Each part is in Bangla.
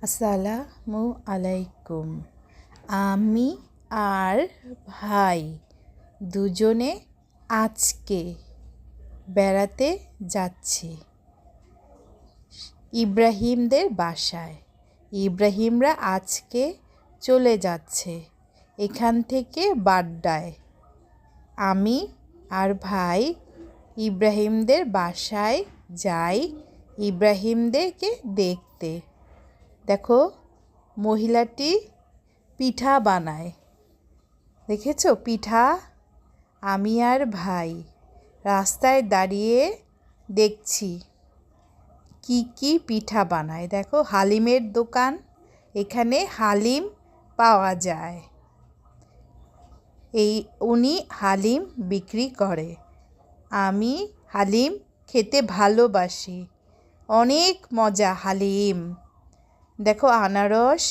আসসালামু আলাইকুম। আমি আর ভাই দুজনে আজকে বেড়াতে যাচ্ছি ইব্রাহিমদের বাসায়। ইব্রাহিমরা আজকে চলে যাচ্ছে এখান থেকে বাড্ডায়। আমি আর ভাই ইব্রাহিমদের বাসায় যাই ইব্রাহিমদেরকে দেখতে। দেখো, মহিলাটি পিঠা বানায়, দেখেছো পিঠা? আমি আর ভাই রাস্তায় দাঁড়িয়ে দেখছি কি কি পিঠা বানায়। দেখো, হালিমের দোকান, এখানে হালিম পাওয়া যায়। উনি হালিম বিক্রি করে। আমি হালিম খেতে ভালোবাসি, অনেক মজা হালিম। দেখো, আনারস,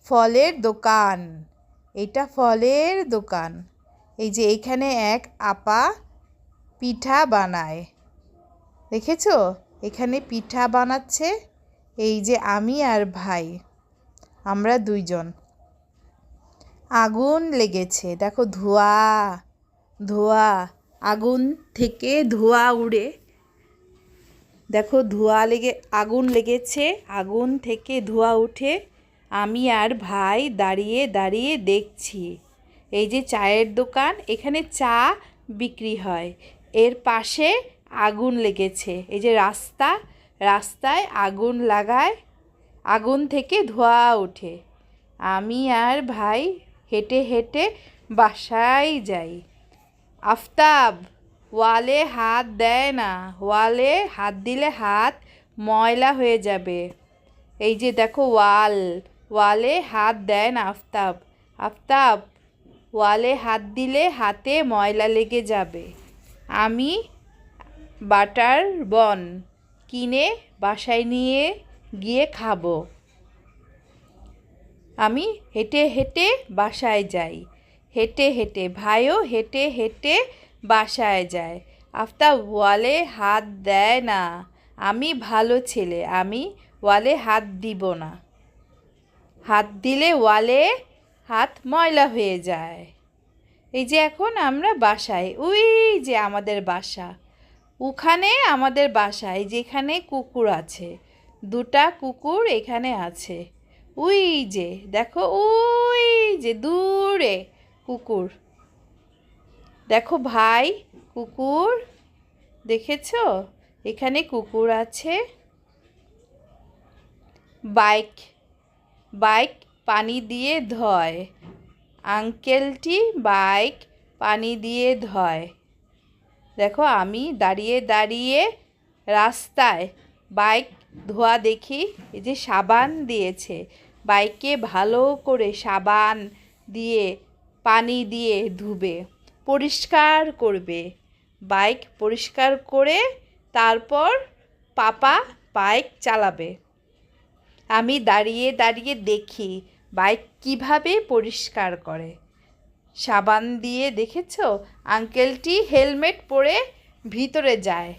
ফলের দোকান, এটা ফলের দোকান। এই যে এখানে এক আপা পিঠা বানায়, দেখেছো? এখানে পিঠা বানাচ্ছে। এই যে আমি আর ভাই, আমরা দুইজন। আগুন লেগেছে, দেখো ধোঁয়া ধোঁয়া, আগুন থেকে ধোঁয়া উড়ে। দেখো, আগুন লেগেছে, আগুন থেকে ধোঁয়া উঠে। আমি আর ভাই দাঁড়িয়ে দাঁড়িয়ে দেখছি। এই যে চায়ের দোকান, এখানে চা বিক্রি হয়। এর পাশে আগুন লেগেছে। এই যে রাস্তায় আগুন লাগায়, আগুন থেকে ধোঁয়া ওঠে। আমি আর ভাই হেঁটে হেঁটে বাসায় যাই। আফতাব, ওয়ালে হাত দেয় না, ওয়ালে হাত দিলে হাত ময়লা হয়ে যাবে। এই যে দেখো, ওয়ালে হাত দেয় না আফতাব। আফতাব, ওয়ালে হাত দিলে হাতে ময়লা লেগে যাবে। আমি বাটার বন কিনে বাসায় নিয়ে গিয়ে খাবো। আমি হেঁটে হেঁটে বাসায় যাই, হেঁটে হেঁটে, ভাইও হেঁটে হেঁটে বাসায় যায়। আফতাব ওয়ালে হাত দেয় না, আমি ভালো ছেলে, আমি ওয়ালে হাত দিব না। হাত দিলে ওয়ালে হাত ময়লা হয়ে যায়। এই যে এখন আমরা বাসায়, ওই যে আমাদের বাসা, ওখানে আমাদের বাসায় যেখানে কুকুর আছে, দুটা কুকুর এখানে আছে। ওই যে দেখো, ওই যে দূরে কুকুর। দেখো ভাই, কুকুর দেখেছো? এখানে কুকুর আছে। বাইক পানি দিয়ে ধোয়, আঙ্কেলটি বাইক পানি দিয়ে ধোয়। দেখো, আমি দাঁড়িয়ে দাঁড়িয়ে রাস্তায় বাইক ধোয়া দেখি। এই যে সাবান দিয়েছে, বাইকে ভালো করে সাবান দিয়ে পানি দিয়ে ধুবে, পরিষ্কার করবে। বাইক পরিষ্কার করে তারপর পাপা বাইক চালাবে। আমি দাঁড়িয়ে দাঁড়িয়ে দেখি বাইক কিভাবে পরিষ্কার করে সাবান দিয়ে। দেখেছো? আঙ্কেলটি হেলমেট পরে ভিতরে যায়।